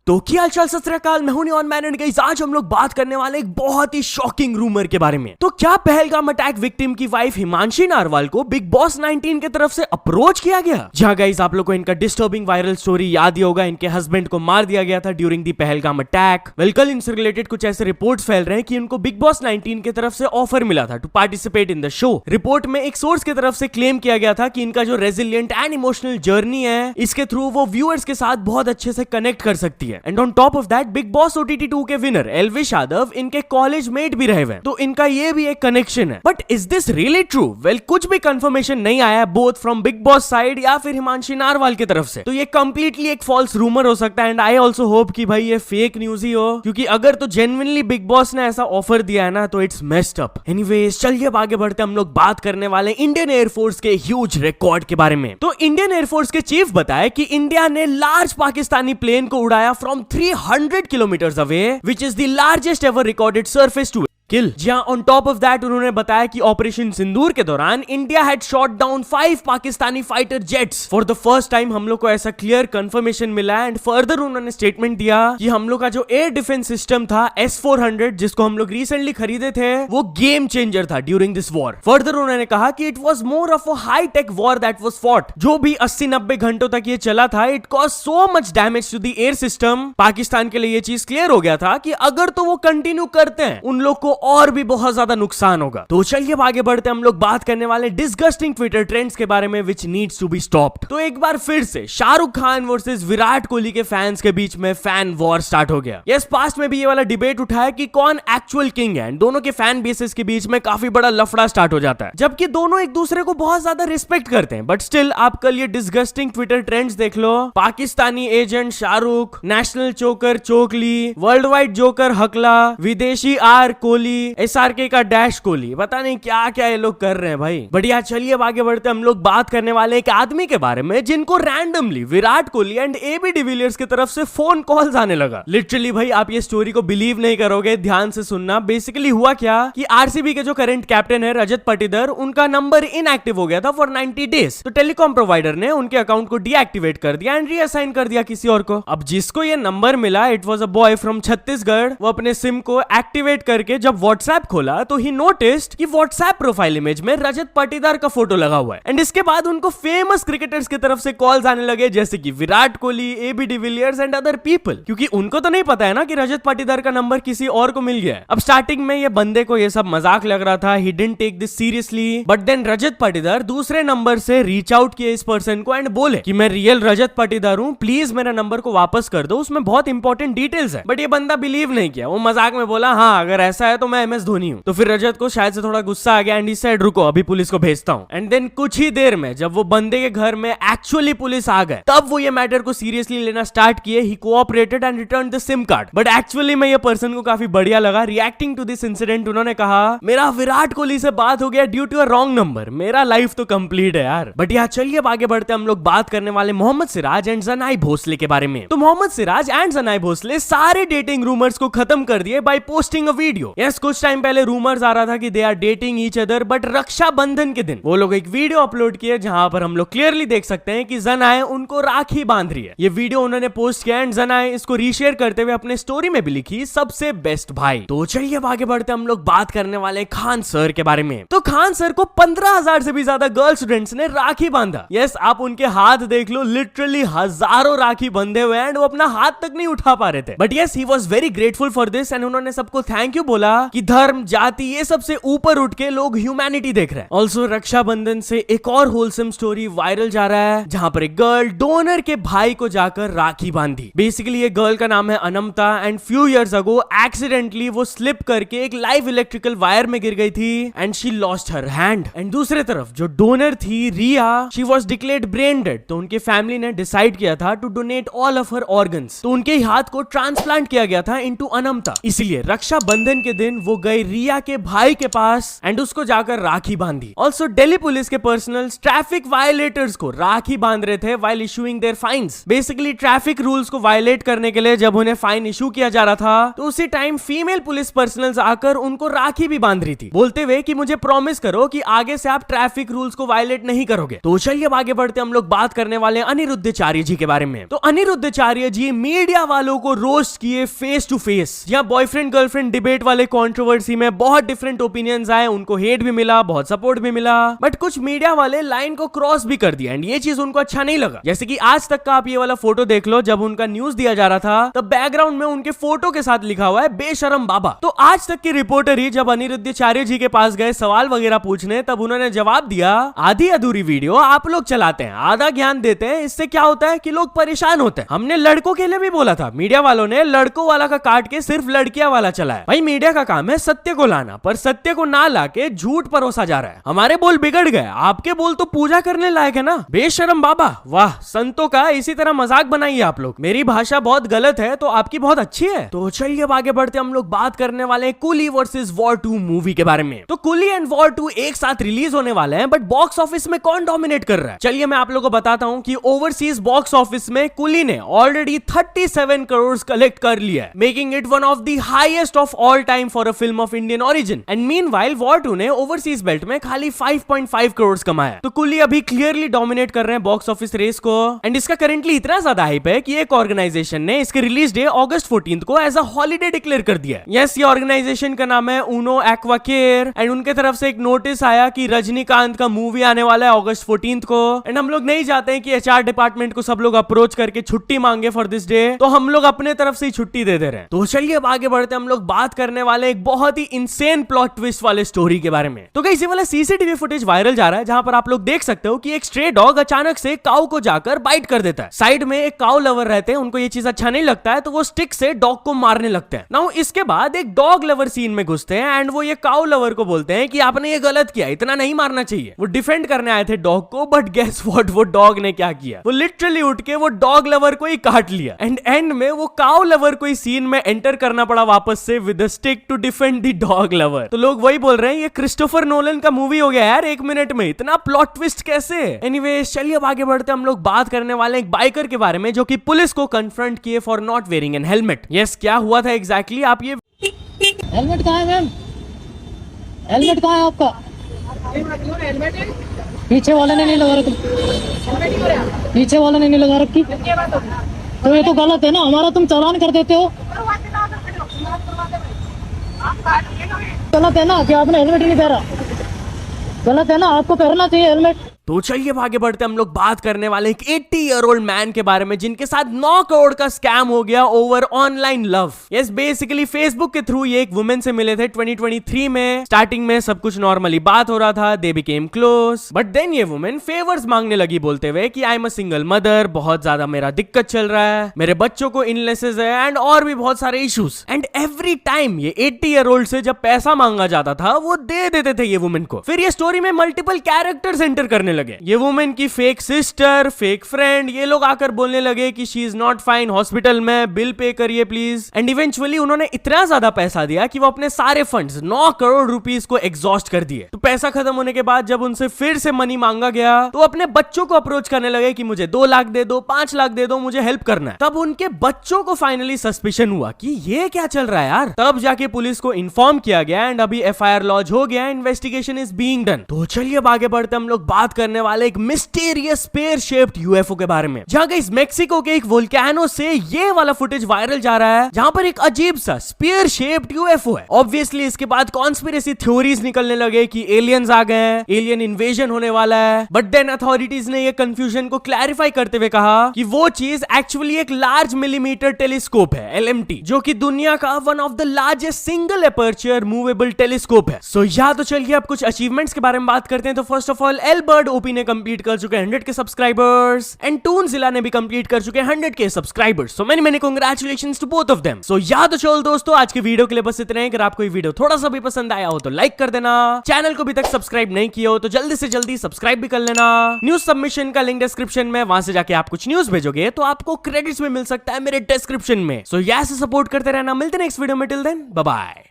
तो क्या हालचाल सत श्री अकाल, मैं हूं नियॉन मैन एंड गाइस आज हम लोग बात करने वाले एक बहुत ही शॉकिंग रूमर के बारे में। तो क्या पहलगाम अटैक विक्टिम की वाइफ हिमांशी नारवाल को बिग बॉस 19 की तरफ से अप्रोच किया गया? जहां गाइस आप लोग को इनका डिस्टर्बिंग वायरल स्टोरी याद ही होगा, इनके हस्बैंड को मार दिया गया था ड्यूरिंग दी पहलगाम अटैक। कल इनसे रिलेटेड कुछ ऐसे रिपोर्ट्स फैल रहे हैं कि उनको बिग बॉस 19 की तरफ से ऑफर मिला था to participate in the show. Report में एक सोर्स की तरफ से क्लेम किया गया था कि इनका जो रेजिलिएंट एंड इमोशनल जर्नी है, इसके थ्रू वो व्यूअर्स के साथ बहुत अच्छे से कनेक्ट कर सकती है। And on top of that big boss OTT 2 के विनर एल्विश यादव इनके कॉलेज मेट भी रहे हुए, तो इनका ये भी एक कनेक्शन है। But is this really true? Well, कुछ भी कंफर्मेशन नहीं आया both from big boss side या फिर हिमांशी नारवाल की तरफ से, तो ये कंप्लीटली एक फॉल्स रूमर हो सकता है। एंड आई ऑल्सो होप कि भाई ये फेक न्यूज ही हो, क्योंकि अगर तो जेन्युइनली बिग बॉस ने ऐसा ऑफर दिया है ना, तो इट्स मेस्ड अप। एनीवेज चलिए अब आगे बढ़ते हम लोग बात करने वाले इंडियन एयरफोर्स के ह्यूज रिकॉर्ड के बारे में। तो इंडियन एयरफोर्स के चीफ बताया कि इंडिया ने लार्ज पाकिस्तानी प्लेन को उड़ाया from 300 kilometers away, which is the largest ever recorded surface to किल। जहां ऑन टॉप ऑफ दैट उन्होंने बताया कि ऑपरेशन सिंदूर के दौरान India had shot down 5 Pakistani fighter jets. For the first time हम लोग को ऐसा क्लियर कंफर्मेशन मिला है। एंड फर्दर उन्होंने स्टेटमेंट दिया कि हम लोग का जो एयर डिफेंस सिस्टम था S-400, जिसको हम लोग रिसेंटली खरीदे थे, वो गेम चेंजर था ड्यूरिंग दिस वॉर। फर्दर उन्होंने कहा कि it was more of a high tech war that was fought. जो भी 80-90 घंटों तक ये चला था, it cause so much damage to the air system. Pakistan के लिए ये चीज क्लियर हो गया था कि अगर तो वो कंटिन्यू करते हैं, उन लोग को और भी बहुत ज्यादा नुकसान होगा। तो चलिए आगे बढ़ते हम लोग बात करने वाले डिस्गस्टिंग ट्विटर ट्रेंड्स के बारे में which needs to be stopped. तो एक बार फिर से शाहरुख खान वर्सेस विराट कोहली के फैंस के बीच में फैन वॉर स्टार्ट हो गया। यस, पास्ट में भी ये वाला डिबेट उठा है कि कौन एक्चुअल किंग है। दोनों के फैन बेसेस के बीच में काफी बड़ा लफड़ा स्टार्ट हो जाता है, जबकि दोनों एक दूसरे को बहुत ज्यादा रिस्पेक्ट करते हैं। बट स्टिल आप कल ये डिस्गस्टिंग ट्विटर ट्रेंड्स देख लो। पाकिस्तानी एजेंट शाहरुख, नेशनल चोकर चोकली, वर्ल्ड वाइड जोकर हकला, विदेशी आर कोहली, SRK का डैश कोहली, पता नहीं क्या क्या ये लोग कर रहे हैं भाई। बढ़िया, चलिए अब आगे बढ़ते हम लोग बात करने वाले एक आदमी के बारे में जिनको randomly Virat Kohli and AB de Villiers की तरफ से फोन कॉल्स आने लगा। लिटरली भाई आप ये स्टोरी को बिलीव नहीं करोगे, ध्यान से सुनना। बेसिकली हुआ क्या कि RCB के जो करंट कैप्टन है रजत पाटीदार, उनका नंबर इनएक्टिव हो गया था फॉर 90 डेज। तो टेलीकॉम प्रोवाइडर ने उनके अकाउंट को डीएक्टिवेट कर दिया एंड रीअसाइन कर दिया किसी और को। अब जिसको ये नंबर मिला, it was a boy from Chhattisgarh. वो अपने सिम को एक्टिवेट करके जब व्हाट्सएप खोला, तो ही नोटिस्ड कि व्हाट्सएप प्रोफाइल इमेज में रजत पाटीदार का फोटो लगा हुआ है। एंड इसके बाद उनको फेमस क्रिकेटर्स की तरफ से कॉल्स आने लगे, जैसे कि Virat Kohli, AB de Villiers and other people, क्योंकि उनको तो नहीं पता है ना कि रजत पाटीदार का नंबर किसी और को मिल गया है। अब स्टार्टिंग में ये बंदे को ये सब मजाक लग रहा था, he didn't take this seriously. But then Rajat Patidar दूसरे नंबर से रीच आउट किए इस पर्सन को एंड बोले कि मैं रियल रजत पाटीदार हूं, प्लीज मेरा नंबर को वापस कर दो, उसमें बहुत इंपॉर्टेंट डिटेल्स है। बट ये बंदा बिलीव नहीं किया, वो मजाक में बोला हाँ अगर ऐसा है तो मैं MS धोनी हूं। तो फिर रजत को शायद से थोड़ा गुस्सा आ गया एंड ही सेड रुको अभी पुलिस को भेजता हूं। एंड देन कुछ ही देर में जब वो बंदे के घर में एक्चुअली पुलिस आ गए, तब वो ये मैटर को सीरियसली लेना स्टार्ट किए। He cooperated and return the SIM card. But actually में ये पर्सन को काफी बढ़िया लगा। रिएक्टिंग टू दिस इंसिडेंट उन्होंने कहा मेरा विराट कोहली से बात हो गया due to a wrong number, मेरा लाइफ तो कंप्लीट है यार। बट यार चलिए अब आगे बढ़ते हम लोग बात करने वाले मोहम्मद सिराज एंड जनाई भोसले के बारे में। तो मोहम्मद सिराज एंड जनाई भोसले सारे डेटिंग रूमर्स को खत्म कर दिए by posting a video. Yes, कुछ टाइम पहले रूमर्स आ रहा था कि they are dating each other, but Rakshabandhan के दिन वो लोग एक वीडियो अपलोड किए जहां पर हम लोग क्लियरली देख सकते हैं कि जनाए उनको राखी बांध रही है। ये वीडियो उन्होंने पोस्ट किया एंड जनाए इसको रीशेयर करते हुए अपने स्टोरी में भी लिखी सबसे बेस्ट भाई। तो चलिए अब आगे बढ़ते हम लोग बात करने वाले खान सर के बारे में। तो खान सर को 15,000 से भी ज्यादा गर्ल स्टूडेंट्स ने राखी बांधा। यस, आप उनके हाथ देख लो, लिटरली हजारों राखी बंधे हुए एंड वो अपना हाथ तक नहीं उठा पा रहे थे। But yes, he was very grateful for this and उन्होंने सबको थैंक यू बोला कि धर्म जाति ये सबसे ऊपर उठ के लोग ह्यूमैनिटी देख रहे हैं। ऑल्सो रक्षाबंधन से एक और होलसम स्टोरी वायरल जा रहा है, जहां पर एक गर्ल डोनर के भाई को जाकर राखी बांधी। बेसिकली ये गर्ल का नाम है Anamta and few years ago accidentally वो स्लिप करके एक लाइव इलेक्ट्रिकल वायर में गिर गई थी and she lost her hand. And दूसरे तरफ जो डोनर थी Riya, she was declared brain dead. तो उनके फैमिली ने डिसाइड किया था to donate all of her organs. तो उनके हाथ को ट्रांसप्लांट किया गया था इनटू अनमता। इसलिए रक्षाबंधन के दिन दिन वो गई रिया के भाई के पास एंड उसको जाकर राखी बांधी। ऑल्सो दिल्ली पुलिस के पर्सनल ट्रैफिक वायलेटर्स को राखी बांध रहे थे while issuing their fines. Basically traffic rules को वायलेट करने के लिए जब उन्हें फाइन इशू किया जा रहा था तो उसी टाइम फीमेल पुलिस पर्सनल्स आकर उनको राखी भी बांध रही थी, बोलते हुए कि मुझे प्रॉमिस करो कि आगे से आप ट्रैफिक रूल्स को वायलेट नहीं करोगे। तो चलिए अब आगे बढ़ते हम लोग बात करने वाले अनिरुद्धाचार्य जी के बारे में। तो अनिरुद्धाचार्य जी मीडिया वालों को रोस्ट किए फेस टू फेस। यहाँ बॉयफ्रेंड गर्लफ्रेंड डिबेट वाले कंट्रोवर्सी में बहुत डिफरेंट ओपिनियंस आए, उनको हेट भी मिला, बहुत सपोर्ट भी मिला, बट कुछ मीडिया वाले लाइन को क्रॉस भी कर दिया एंड ये चीज उनको अच्छा नहीं लगा। जैसे कि आज तक का आप ये वाला फोटो देख लो, जब उनका न्यूज दिया जा रहा था तब बैकग्राउंड में उनके फोटो के साथ लिखा हुआ है बेशरम बाबा। तो आज तक के रिपोर्टर ही जब अनिरुद्धाचार्य जी के पास गए सवाल वगैरह पूछने, तब उन्होंने जवाब दिया आधी अधूरी वीडियो आप लोग चलाते हैं, आधा ज्ञान देते हैं, इससे क्या होता है कि लोग परेशान होते हैं। हमने लड़कों के लिए भी बोला था, मीडिया वालों ने लड़कों वाला का काट के सिर्फ लड़कियां वाला चलाया। भाई मीडिया का काम है सत्य को लाना, पर सत्य को ना लाके झूठ परोसा जा रहा है। हमारे बोल बिगड़ गए, आपके बोल तो पूजा करने लायक है ना। बेशरम बाबा, वाह, संतों का इसी तरह मजाक बनाइए आप लोग। मेरी भाषा बहुत गलत है तो आपकी बहुत अच्छी है। तो चलिए अब आगे बढ़ते हम लोग बात करने वाले हैं कूली वर्सेस वॉर 2 मूवी के बारे में। तो कूली एंड वॉर 2 एक साथ रिलीज होने वाले हैं, बट बॉक्स ऑफिस में कौन डोमिनेट कर रहा है? चलिए मैं आप लोगों को बताता हूं कि ओवरसीज बॉक्स ऑफिस में कूली ने ऑलरेडी 37 करोड़ कलेक्ट कर लिया है, making it one of the highest of all time for a film of Indian origin. And meanwhile war 2 ने ओवरसीज बेल्ट में खाली 5.5 करोड़ कमाया। तो कूली अभी क्लियरली डोमिनेट कर रहे हैं बॉक्स ऑफिस रेस को एंड इसका करेंटली इतना ज्यादा हाइप है कि एक ऑर्गेनाइजेशन ने इसके रिलीज डे अगस्त 14 को एज अ हॉलिडे डिक्लेयर कर दिया। यस, ये ऑर्गेनाइजेशन का नाम है ऊनो एक्वाकेयर एंड उनके तरफ से एक नोटिस आया कि रजनीकांत का मूवी आने वाला है अगस्त 14 को एंड हम लोग नहीं चाहते हैं कि एचआर डिपार्टमेंट को सब लोग अप्रोच करके छुट्टी मांगे फॉर दिस डे, तो हम लोग अपने तरफ से ही छुट्टी दे दे रहे हैं। तो चलिए अब आगे बढ़ते हम लोग बात करने वाले एक बहुत ही इंसेन प्लॉट ट्विस्ट वाले स्टोरी के बारे में। तो गाइस ये वाला सीसीटीवी फुटेज वायरल जा रहा है जहां पर आप लोग देख सकते हो कि एक स्ट्रे डॉग अचानक से काऊ को जाकर बाइट कर देता है। साइड में एक काऊ लवर रहते हैं, उनको ये चीज अच्छा नहीं लगता है तो वो स्टिक से डॉग को मारने लगते हैं। नाउ इसके बाद एक डॉग लवर सीन में घुसते हैं एंड वो ये काऊ लवर को बोलते हैं कि आपने ये गलत किया, इतना नहीं मारना चाहिए। वो डिफेंड करने आए थे डॉग को, बट गेस व्हाट, वो डॉग ने क्या किया, वो लिटरली उठ के वो डॉग लवर को ही काट लिया एंड एंड में वो काऊ लवर को ही सीन में एंटर करना पड़ा वापस से with a stick to defend the dog lover. तो लोग वही बोल रहे हैं ये क्रिस्टोफर नोलन का मूवी हो गया यार, 1 मिनट में इतना प्लॉट ट्विस्ट कैसे। एनीवेज चलिए अब आगे बढ़ते हम लोग बात करने वाले एक बाइकर के बारे में जो कि पुलिस को कन्फ्रंट किए for not wearing N helmet. Yes, क्या हुआ था एग्जैक्टली आप ये हेलमेट कहाँ है मैम? हेलमेट कहाँ है आपका? पीछे वाले ने नहीं लगा रखी, पीछे वाले ने नहीं लगा रखी, तो ये तो गलत है ना, हमारा तुम चालान कर देते हो। गलत है ना कि आपने हेलमेट ही नहीं पहना, गलत है ना, आपको पहनना चाहिए हेलमेट। तो चलिए आगे बढ़ते हम लोग बात करने वाले एक 80-year-old मैन के बारे में जिनके साथ 9 करोड़ का स्कैम हो गया over online love. Yes, basically Facebook के थ्रू ये एक वुमेन से मिले थे 2023 में। स्टार्टिंग में सब कुछ नॉर्मली बात हो रहा था, they became close, but then ये वुमेन फेवर्स मांगने लगी बोलते हुए कि I am a single mother, बहुत ज्यादा मेरा दिक्कत चल रहा है, मेरे बच्चों को इलनेसेस है एंड और भी बहुत सारे इश्यूज। एंड एवरी टाइम ये 80-year-old से जब पैसा मांगा जाता था वो दे देते थे ये वुमेन को। फिर ये स्टोरी में मल्टीपल कैरेक्टर्स एंटर करने लगे। ये वुमेन की फेक सिस्टर, फेक फ्रेंड, ये लोग आकर बोलने लगे कि she is not fine, hospital में बिल पे करिए प्लीज। एंड इवेंचुअली उन्होंने इतना ज्यादा पैसा दिया कि वो अपने सारे फंड्स 9 करोड़ रुपीस को एग्जॉस्ट कर दिए। तो पैसा खत्म होने के बाद जब उनसे फिर से मनी मांगा गया तो अपने बच्चों को अप्रोच करने लगे कि मुझे 2 लाख दे दो, 5 लाख दे दो, मुझे हेल्प करना है। तब उनके बच्चों को फाइनली सस्पिशन हुआ कि ये क्या चल रहा है यार। तब जाके पुलिस को इन्फॉर्म किया गया एंड अभी FIR लॉन्च हो गया, इन्वेस्टिगेशन इज बीइंग डन। तो चलिए अब आगे बढ़ते हम लोग बात करने वाले एक मिस्टीरियस स्पेयर शेप्ड UFO के बारे में, जहां इस मेक्सिको के एक वोल्केनो से ये वाला फुटेज वायरल जा रहा है जहां पर एक अजीब सा स्पेयर शेप्ड UFO है। ऑब्वियसली इसके बाद कॉन्स्पिरेसी थ्योरीज निकलने लगे कि एलियंस आ गए हैं, एलियन इन्वेजन होने वाला है, बट देन अथॉरिटीज ने ये कंफ्यूजन को क्लैरिफाई करते हुए कहा कि वो चीज एक्चुअली एक लार्ज मिलीमीटर टेलीस्कोप है, LMT, जो कि दुनिया का one of the largest single aperture movable telescope है। सो या तो चलिए अब कुछ अचीवमेंट्स के बारे में बात करते हैं। तो first of all Ilbert OP ने कंप्लीट कर चुके 100 के सब्सक्राइबर्स एंड टून जिला ने भी कंप्लीट कर चुके 100 के subscribers. So many congratulations to both of them. So या तो चलो दोस्तों आज के वीडियो के लिए बस इतना ही। अगर आपको ये वीडियो थोड़ा सा भी पसंद आया हो तो लाइक कर देना, चैनल को अभी तक सब्सक्राइब नहीं किया हो तो जल्दी से जल्दी सब्सक्राइब भी कर लेना। न्यूज सबमिशन का लिंक डिस्क्रिप्शन में, वहां से जाके आप कुछ न्यूज भेजोगे तो आपको क्रेडिट्स में मिल सकता है मेरे डिस्क्रिप्शन में। सो यहाँ से सपोर्ट करते रहना। मिलते हैं नेक्स्ट वीडियो में, टिल देन बाय बाय।